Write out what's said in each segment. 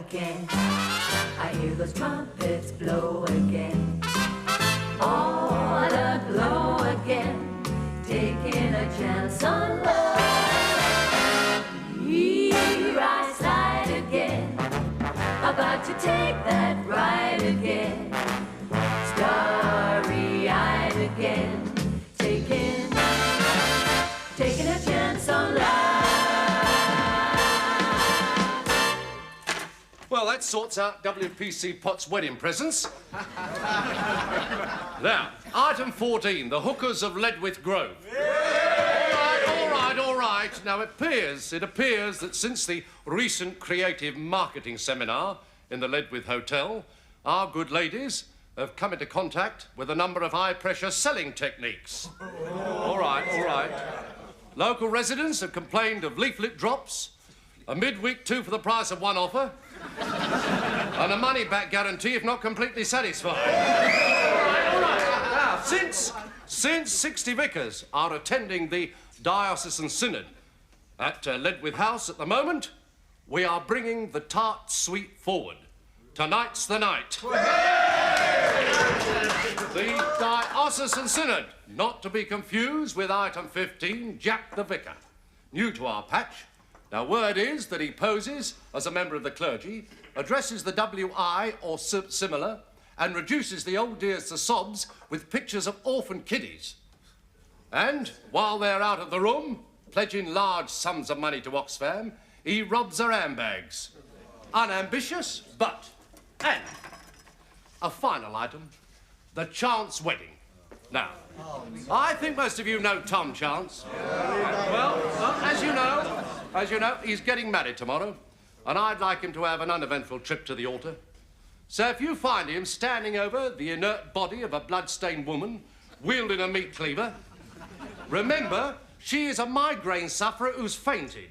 again. I hear those trumpets blow again. All aglow again, taking a chance on love. Here I slide again, about to take that ride again. Starry-eyed again, taking a chance on love. Well, that sorts out WPC Potts' wedding presents. Now, item 14, the hookers of Ledwith Grove. All right. Now, it appears that since the recent creative marketing seminar in the Ledwith Hotel, our good ladies have come into contact with a number of high-pressure selling techniques. All right. Local residents have complained of leaflet drops, a midweek 2 for the price of 1 offer, and a money-back guarantee if not completely satisfied. All right. Now, since 60 vicars are attending the Diocesan Synod at Ledwith House at the moment, we are bringing the tart sweet forward. Tonight's the night. The Diocesan Synod, not to be confused with item 15, Jack the Vicar. New to our patch. Now, word is that he poses as a member of the clergy, addresses the WI or similar, and reduces the old dears to sobs with pictures of orphan kiddies. And, while they're out of the room, pledging large sums of money to Oxfam, he robs her handbags. Unambitious, but... And a final item, the Chance wedding. Now, I think most of you know Tom Chance. Well, as you know, he's getting married tomorrow, and I'd like him to have an uneventful trip to the altar. So if you find him standing over the inert body of a blood-stained woman, wielding a meat cleaver, remember, she is a migraine sufferer who's fainted,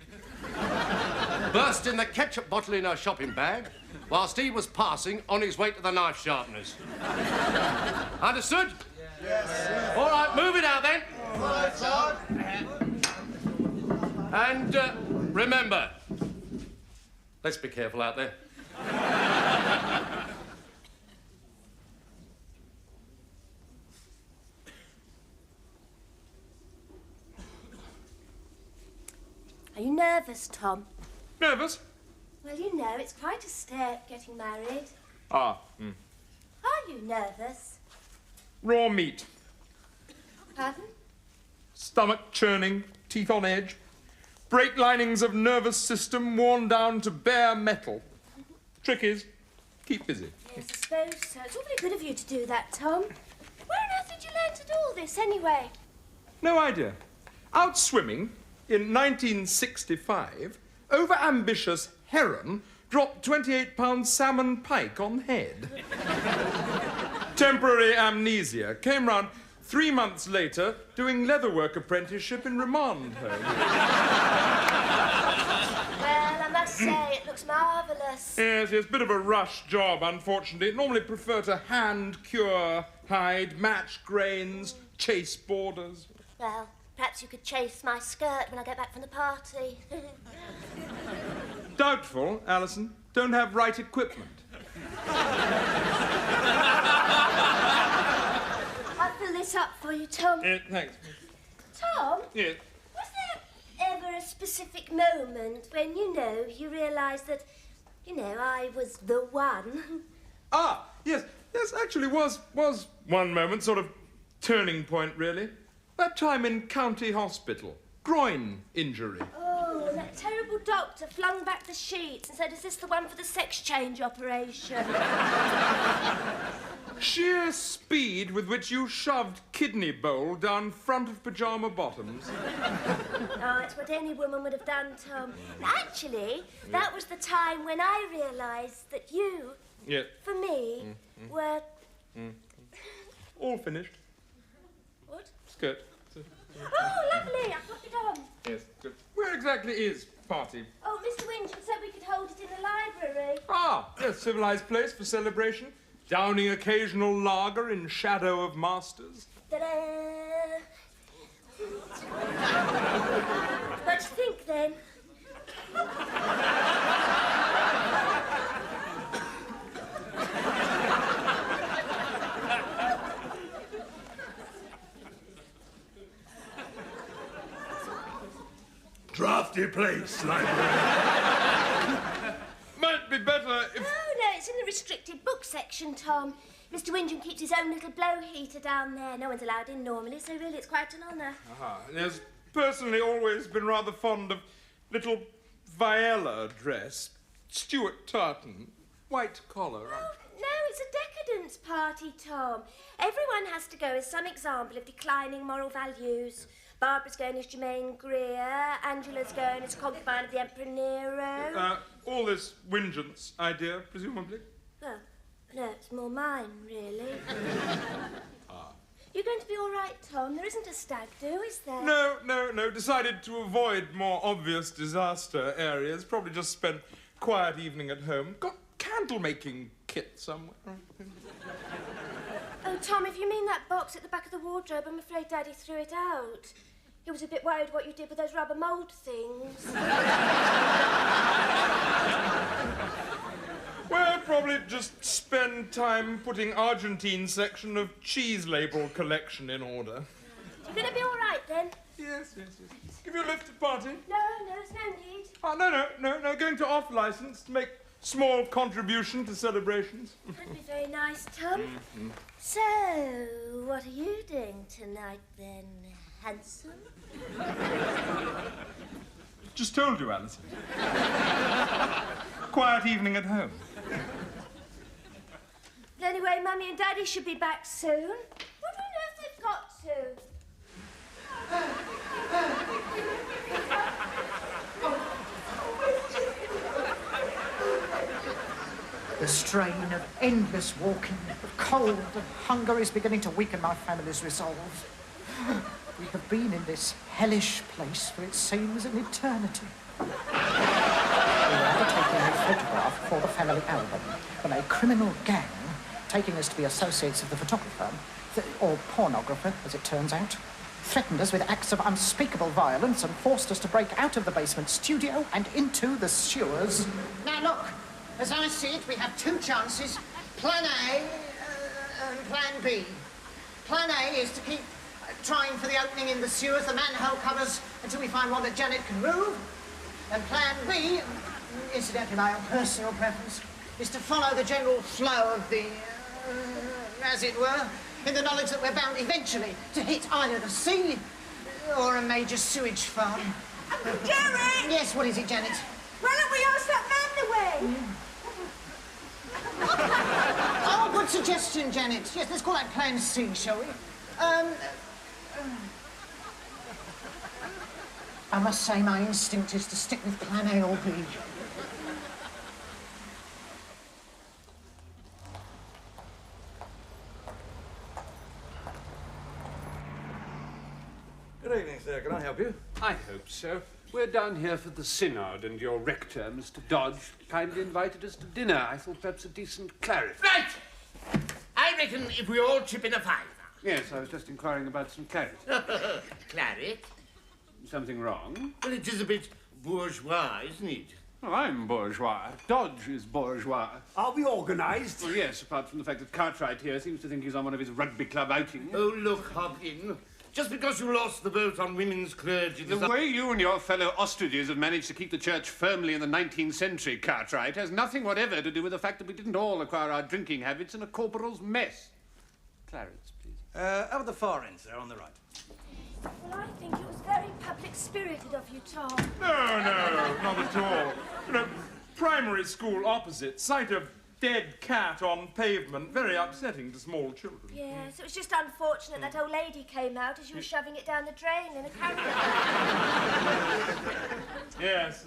burst in the ketchup bottle in her shopping bag, whilst he was passing on his way to the knife sharpeners. Understood? Yes. All right, move it out then. All right, Todd. And remember, let's be careful out there. Are you nervous, Tom? Nervous? Well, you know, it's quite a step getting married. Are you nervous? Raw meat. Pardon? Stomach churning, teeth on edge. Brake linings of nervous system worn down to bare metal. Trick is, keep busy. Yes, I suppose so. It's awfully good of you to do that, Tom. Where on earth did you learn to do all this, anyway? No idea. Out swimming in 1965, over-ambitious heron dropped 28-pound salmon pike on head. Temporary amnesia. Came round 3 months later doing leatherwork apprenticeship in remand home. Well, I must say, it looks marvellous. Yes, it's a bit of a rush job, unfortunately. Normally prefer to hand cure hide, match grains, chase borders. Well, perhaps you could chase my skirt when I get back from the party. Doubtful, Alison. Don't have right equipment. I'll fill this up for you, Tom. Thanks. Tom? Yes. Was there ever a specific moment when, you realised that, I was the one? Ah, yes, actually was one moment, sort of turning point, really. That time in County Hospital. Groin injury. Oh, and that terrible doctor flung back the sheets and said, is this the one for the sex change operation? Sheer speed with which you shoved kidney bowl down front of pyjama bottoms. Oh, it's what any woman would have done, Tom. And actually, that was the time when I realised that you, for me, were... All finished. What? Skirt. Oh, lovely! I've got it on. Yes, good. Where exactly is party? Oh, Mr. Wincham said we could hold it in the library. Ah, yes, civilised place for celebration. Downing occasional lager in shadow of masters. Ta-da! What do you think, then? nasty place, library. Might be better if... Oh, no, it's in the restricted book section, Tom. Mr. Windham keeps his own little blow heater down there. No one's allowed in normally, so really it's quite an honour. Yes, personally always been rather fond of little Viola dress, Stuart tartan, white collar. Oh, no, it's a decadence party, Tom. Everyone has to go as some example of declining moral values. Barbara's going as Germaine Greer, Angela's going as concubine of the Emperor Nero. All this Wingent's idea, presumably? Well, no, it's more mine, really. You're going to be all right, Tom? There isn't a stag do, is there? No. Decided to avoid more obvious disaster areas. Probably just spent quiet evening at home. Got candle-making kit somewhere. Oh, Tom, if you mean that box at the back of the wardrobe, I'm afraid Daddy threw it out. He was a bit worried what you did with those rubber mould things. Well, probably just spend time putting Argentine section of cheese label collection in order. You're going to be all right, then? Yes. Give you a lift to party? No, there's no need. Oh, no. Going to off licence to make small contribution to celebrations. That'd be very nice, Tom. So, what are you doing tonight, then, handsome? Just told you, Alison. Quiet evening at home. Anyway, Mummy and Daddy should be back soon. What on earth they've got to? The strain of endless walking, of cold and hunger is beginning to weaken my family's resolve. We have been in this hellish place for it seems an eternity. We were undertaking a photograph for the family album when a criminal gang, taking us to be associates of the photographer, or pornographer as it turns out, threatened us with acts of unspeakable violence and forced us to break out of the basement studio and into the sewers. Now look, as I see it, we have two chances, Plan A and Plan B. Plan A is to keep trying for the opening in the sewers, the manhole covers, until we find one that Janet can move. And Plan B, incidentally my own personal preference, is to follow the general flow of the, as it were, in the knowledge that we're bound eventually to hit either the sea or a major sewage farm. Uncle Jerry! Yes, what is it, Janet? Why don't we ask that man the way? Oh, good suggestion, Janet. Yes, let's call that Plan C, shall we? I must say my instinct is to stick with Plan A or B. Good evening, sir. Can I help you? I hope so. We're down here for the synod, and your rector, Mr. Dodge, kindly invited us to dinner. I thought perhaps a decent claret. Right! I reckon if we all chip in a fiver. Yes, I was just inquiring about some claret. Claret? Something wrong? Well, it is a bit bourgeois, isn't it? Oh, I'm bourgeois. Dodge is bourgeois. Are we organised? Well, yes, apart from the fact that Cartwright here seems to think he's on one of his rugby club outings. Oh, look, Hobkin. Just because you lost the vote on women's clergy... The way you and your fellow ostriches have managed to keep the church firmly in the 19th century, Cartwright, has nothing whatever to do with the fact that we didn't all acquire our drinking habits in a corporal's mess. Clarets, please. Over the far end, sir, on the right. Well, I think it was very public-spirited of you, Tom. No, not at all. You know, primary school opposite, sight of dead cat on pavement, very upsetting to small children. Yes, it was just unfortunate that old lady came out as you were shoving it down the drain in a carrier. Yes,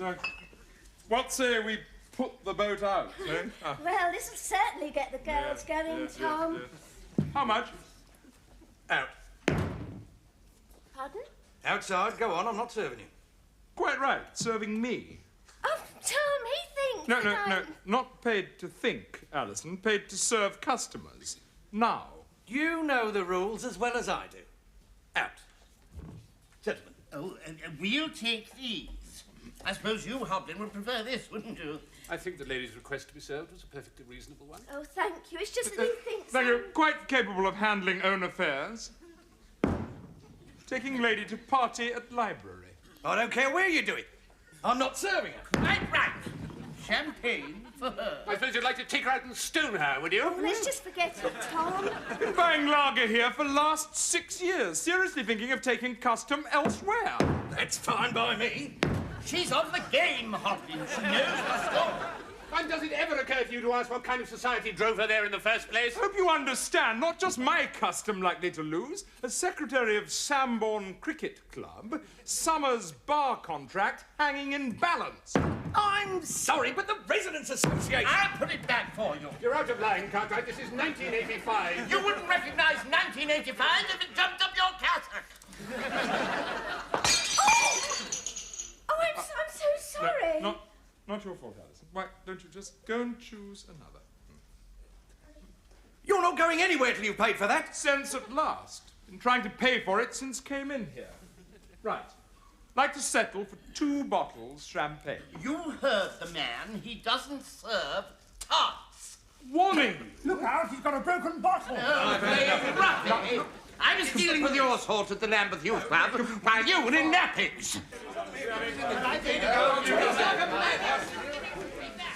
what say we put the boat out, eh? Well, this'll certainly get the girls going, Tom. Yes. How much? Out. Pardon? Outside, go on, I'm not serving you. Quite right, serving me. Oh, Tom, he thinks No, not paid to think, Alison, paid to serve customers. Now. You know the rules as well as I do. Out. Gentlemen. Oh, we'll take these. I suppose you, Hobkin, would prefer this, wouldn't you? I think the lady's request to be served was a perfectly reasonable one. Oh, thank you. It's just that he thinks... Thank you. Quite capable of handling own affairs. Taking lady to party at library. I don't care where you do it. I'm not serving her. Right. Champagne for her. I suppose you'd like to take her out and stone her, would you? Oh, let's just forget it, Tom. Been buying lager here for the last 6 years. Seriously thinking of taking custom elsewhere. That's fine by me. She's on the game, Hopkins. She knows her score. And does it ever occur to you to ask what kind of society drove her there in the first place? Hope you understand, not just my custom likely to lose. As secretary of Sambourne Cricket Club, Summer's bar contract hanging in balance. I'm sorry, but the Residents Association... I'll put it back for you. You're out of line, Cartwright. This is 1985. You wouldn't recognize 1985 if it jumped up your cassock. Oh, I'm so sorry. No, not your fault, Alison. Why don't you just go and choose another? You're not going anywhere till you've paid for that. Sense at last. Been trying to pay for it since came in here. Right. Like to settle for 2 bottles champagne. You heard the man. He doesn't serve tarts. Warning! Look out, he's got a broken bottle. Roughly. I was dealing with your sort at the Lambeth Youth Club while you were in nappies.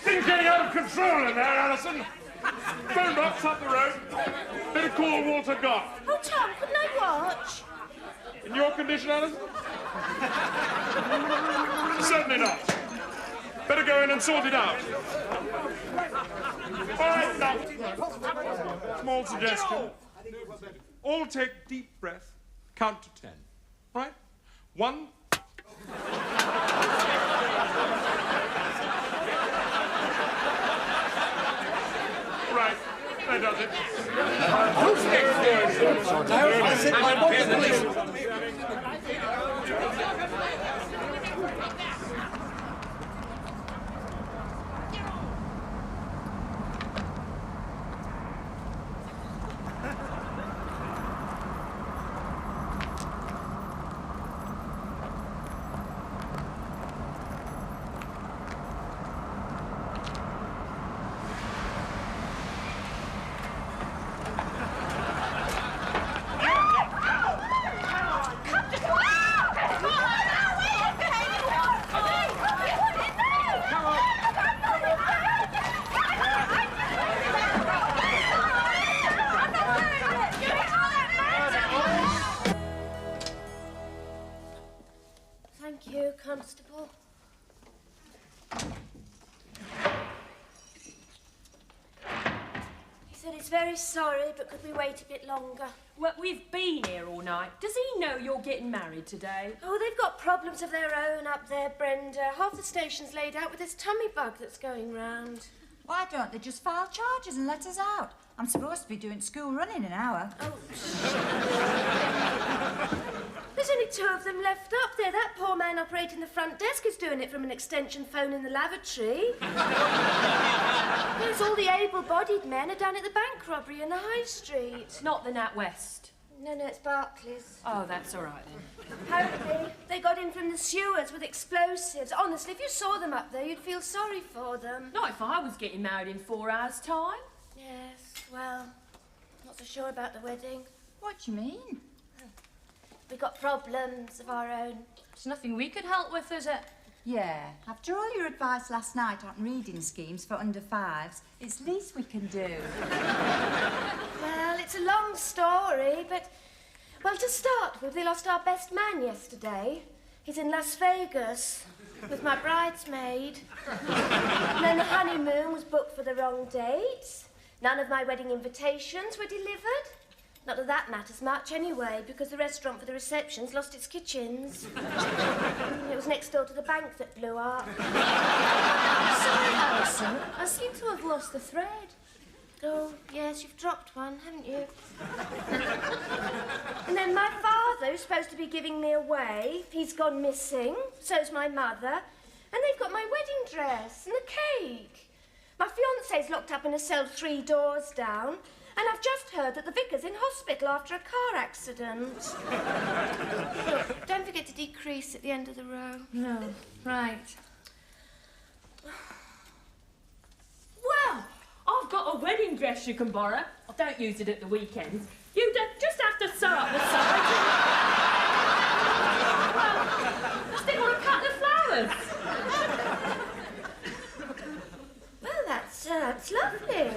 Things getting out of control in there, Alison. Phone box up the road. Better call Walter Goff. Oh, Tom, couldn't I watch? In your condition, Alison? Certainly not. Better go in and sort it out. All right, now. Small suggestion. All take deep breath. Count to 10. Right? 1. Right. That does it. Who's next? No, I said my bottle. Thank you, Constable. He said he's very sorry, but could we wait a bit longer? Well, we've been here all night. Does he know you're getting married today? Oh, they've got problems of their own up there, Brenda. Half the station's laid out with this tummy bug that's going round. Why don't they just file charges and let us out? I'm supposed to be doing school run in an hour. Oh, there's only 2 of them left up there. That poor man operating the front desk is doing it from an extension phone in the lavatory. There's all the able-bodied men are down at the bank robbery in the High Street. Not the Nat West. No, it's Barclays. Oh, that's all right then. Apparently, they got in from the sewers with explosives. Honestly, if you saw them up there, you'd feel sorry for them. Not if I was getting married in 4 hours' time. Yes, well, not so sure about the wedding. What do you mean? We've got problems of our own. There's nothing we could help with, is it? Yeah, after all your advice last night on reading schemes for under 5s, it's the least we can do. Well, it's a long story, but... Well, to start with, we lost our best man yesterday. He's in Las Vegas with my bridesmaid. And then the honeymoon was booked for the wrong date. None of my wedding invitations were delivered. Not that that matters much anyway, because the restaurant for the receptions lost its kitchens. It was next door to the bank that blew up. Sorry, Alison. I seem to have lost the thread. Oh, yes, you've dropped one, haven't you? And then my father, who's supposed to be giving me away, he's gone missing. So's my mother. And they've got my wedding dress and the cake. My fiancé's locked up in a cell 3 doors down. And I've just heard that the vicar's in hospital after a car accident. Look, don't forget to decrease at the end of the row. No, right. Well, I've got a wedding dress you can borrow. I don't use it at the weekends. You just have to sew up the sides. Well, I still want to cut the flowers. That's lovely.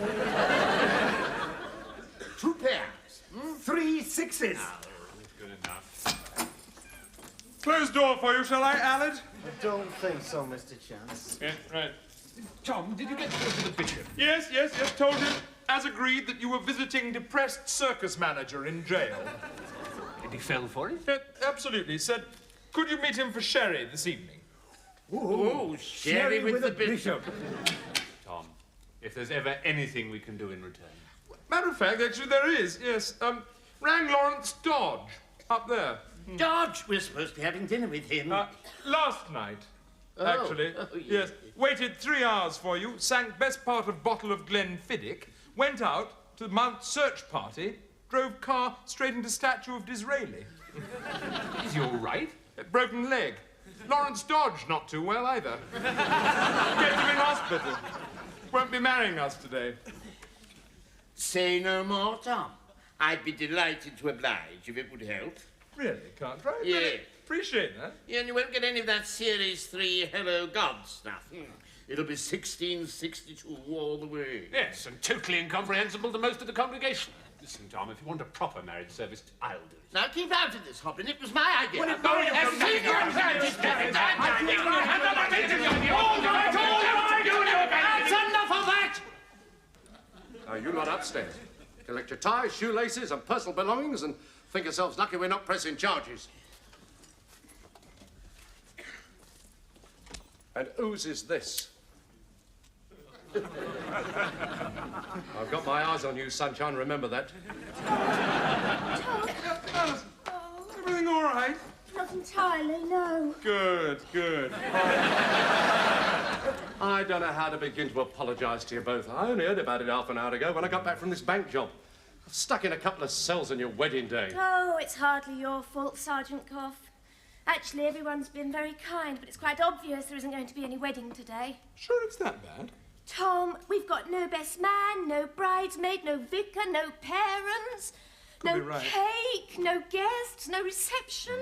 2 pairs. 3 sixes. Good enough. Close door for you, shall I, Alid? I don't think so, Mr. Chance. Yeah, right. Tom, did you get to go to the bishop? Yes, told him, as agreed, that you were visiting depressed circus manager in jail. And he fell for it? Yeah, absolutely. Said, could you meet him for sherry this evening? Ooh, sherry with the bishop. Tom, if there's ever anything we can do in return. Matter of fact, actually, there is, yes. Rang Lawrence Dodge, up there. Dodge, we're supposed to be having dinner with him. Last night, actually. Yes. Waited 3 hours for you, sank best part of bottle of Glenfiddich, went out to the Mount Search party, drove car straight into statue of Disraeli. Is he all right? Broken leg. Lawrence Dodge not too well either. Kept him in hospital. Won't be marrying us today. Say no more, Tom. I'd be delighted to oblige if it would help. Really, can't try? Yeah. Really appreciate that. Yeah, and you won't get any of that Series 3 Hello God stuff. It'll be 1662 all the way. Yes, and totally incomprehensible to most of the congregation. Listen, Tom, if you want a proper marriage service, I'll do it. Now keep out of this, Hoppin. It was my idea. Well, it was That's enough of that! Now, you lot upstairs. Collect your ties, shoelaces, and personal belongings, and think yourselves lucky we're not pressing charges. And whose is this? I've got my eyes on you, sunshine, remember that. Alice, everything all right? Not entirely, no. Good. I don't know how to begin to apologise to you both. I only heard about it half an hour ago when I got back from this bank job. I'm stuck in a couple of cells on your wedding day. Oh, it's hardly your fault, Sergeant Cough. Actually, everyone's been very kind, but it's quite obvious there isn't going to be any wedding today. Sure it's that bad? Tom, we've got no best man, no bridesmaid, no vicar, no parents, no cake, no guests, no reception.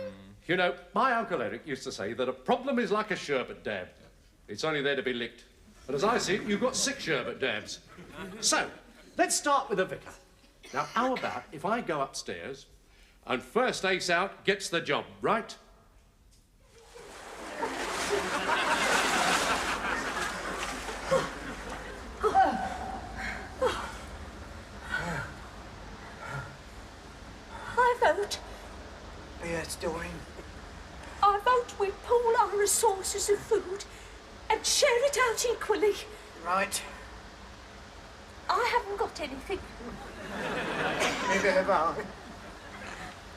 You know, my Uncle Eric used to say that a problem is like a sherbet dab. It's only there to be licked. And as I see it, you've got 6 sherbet dabs. So, let's start with the vicar. Now, how about if I go upstairs and first ace out gets the job, right? I vote. Yes, Doreen. I vote we pool our resources of food and share it out equally. Right. I haven't got anything. Neither have I.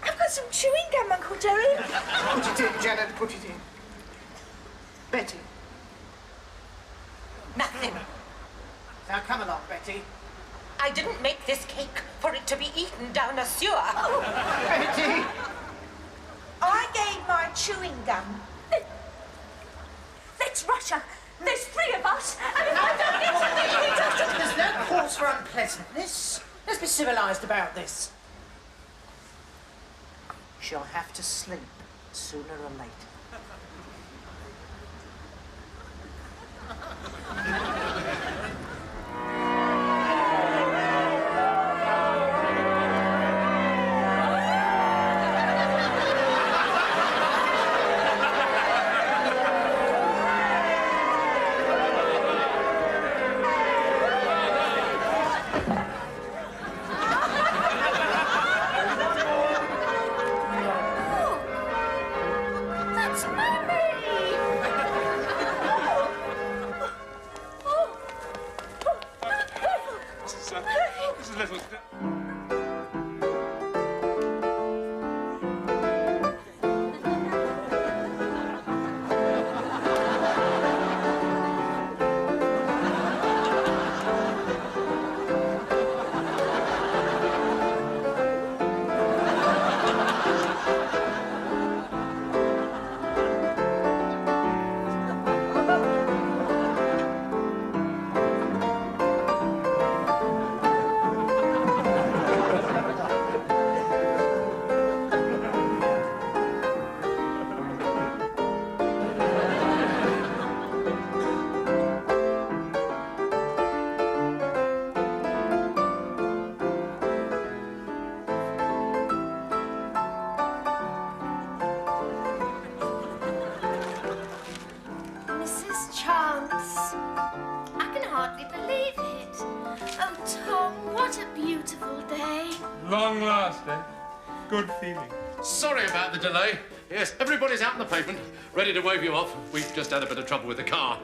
I've got some chewing gum, Uncle Derry. Put it in, Janet, put it in. Betty. Nothing. Now come along, Betty. I didn't make this cake for it to be eaten down a sewer. Betty! I gave my chewing gum. Let's rush her. There's 3 of us, and if I don't get something, There's no cause for unpleasantness. Let's be civilised about this. She'll have to sleep sooner or later. That's Mummy! Long last, eh? Good feeling. Sorry about the delay. Yes, everybody's out on the pavement, ready to wave you off. We've just had a bit of trouble with the car.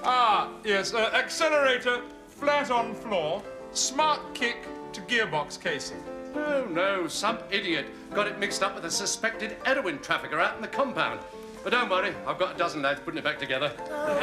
Ah, yes, accelerator, flat on floor, smart kick to gearbox casing. Oh, no, some idiot got it mixed up with a suspected heroin trafficker out in the compound. But don't worry, I've got a dozen lads putting it back together. Oh,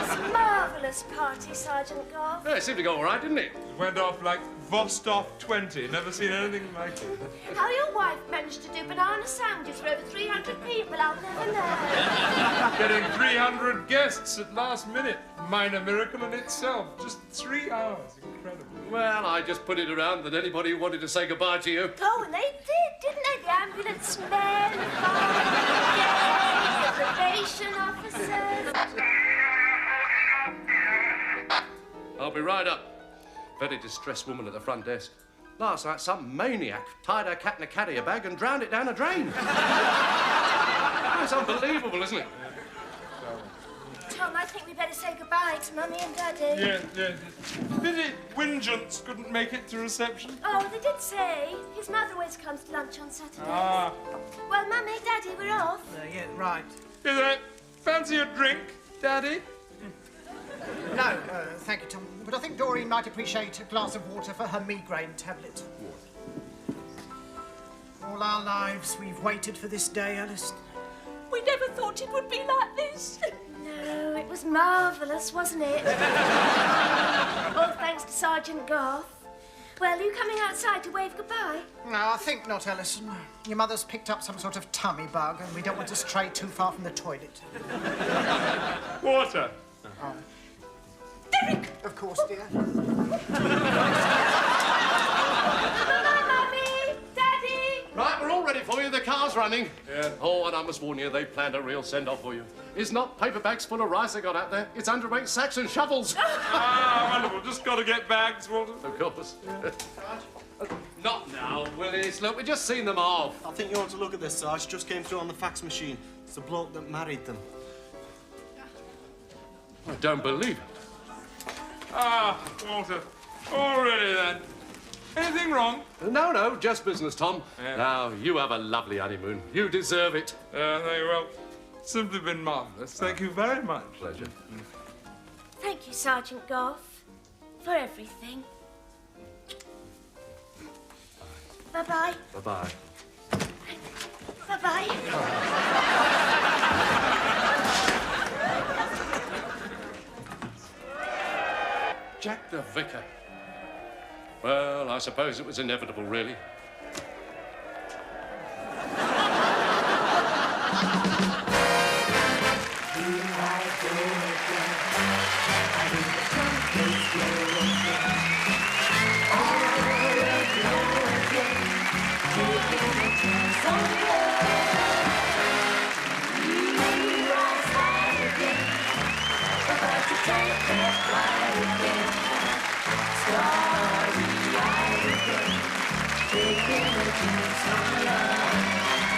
it's a marvellous party, Sergeant Goff. Yeah, it seemed to go all right, didn't it? It went off like Vostok 20. Never seen anything like it. How your wife managed to do banana sandwiches for over 300 people, I'll never know. Getting 300 guests at last minute. Minor miracle in itself. Just 3 hours. Incredible. Well, I just put it around that anybody who wanted to say goodbye to you. Oh, and they did, didn't they? The ambulance men, the probation officers. I'll be right up. Very distressed woman at the front desk. Last night, some maniac tied her cat in a carrier bag and drowned it down a drain. It's unbelievable, isn't it? Tom, I think we better say goodbye to Mummy and Daddy. Yeah. Pity Winjunts couldn't make it to reception. Oh, they did say his mother always comes to lunch on Saturdays. Ah. Well, Mummy, Daddy, we're off. Yeah, right. Is that fancy a drink, Daddy? No, thank you, Tom. But I think Doreen might appreciate a glass of water for her migraine tablet. All our lives, we've waited for this day, Alison. We never thought it would be like this. No, it was marvellous, wasn't it? All thanks to Sergeant Goff. Well, are you coming outside to wave goodbye? No, I think not, Alison. Your mother's picked up some sort of tummy bug, and we don't want to stray too far from the toilet. Water. Oh. Derek! Of course, dear. Mummy! Daddy! Right, we're all ready for you. The car's running. Yeah. Oh, and I must warn you, they planned a real send-off for you. It's not paper bags full of rice they got out there. It's underweight sacks and shovels. Ah, wonderful. Just got to get bags, Walter. Of course. Not now, Willis. Look, we've just seen them off. I think you ought to look at this, Sarge. Just came through on the fax machine. It's the bloke that married them. I don't believe it. Ah, Walter. Already then. Anything wrong? No, just business, Tom. Yeah. Now, you have a lovely honeymoon. You deserve it. Thank you. Well, simply been marvellous. Thank you very much. Pleasure. Thank you, Sergeant Goff, for everything. Bye-bye. Bye-bye. Bye-bye. Jack the Vicar. Well, I suppose it was inevitable, really.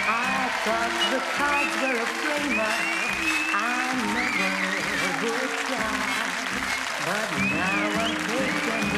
I thought the cards were a flamer. I never would try, but now I'm taking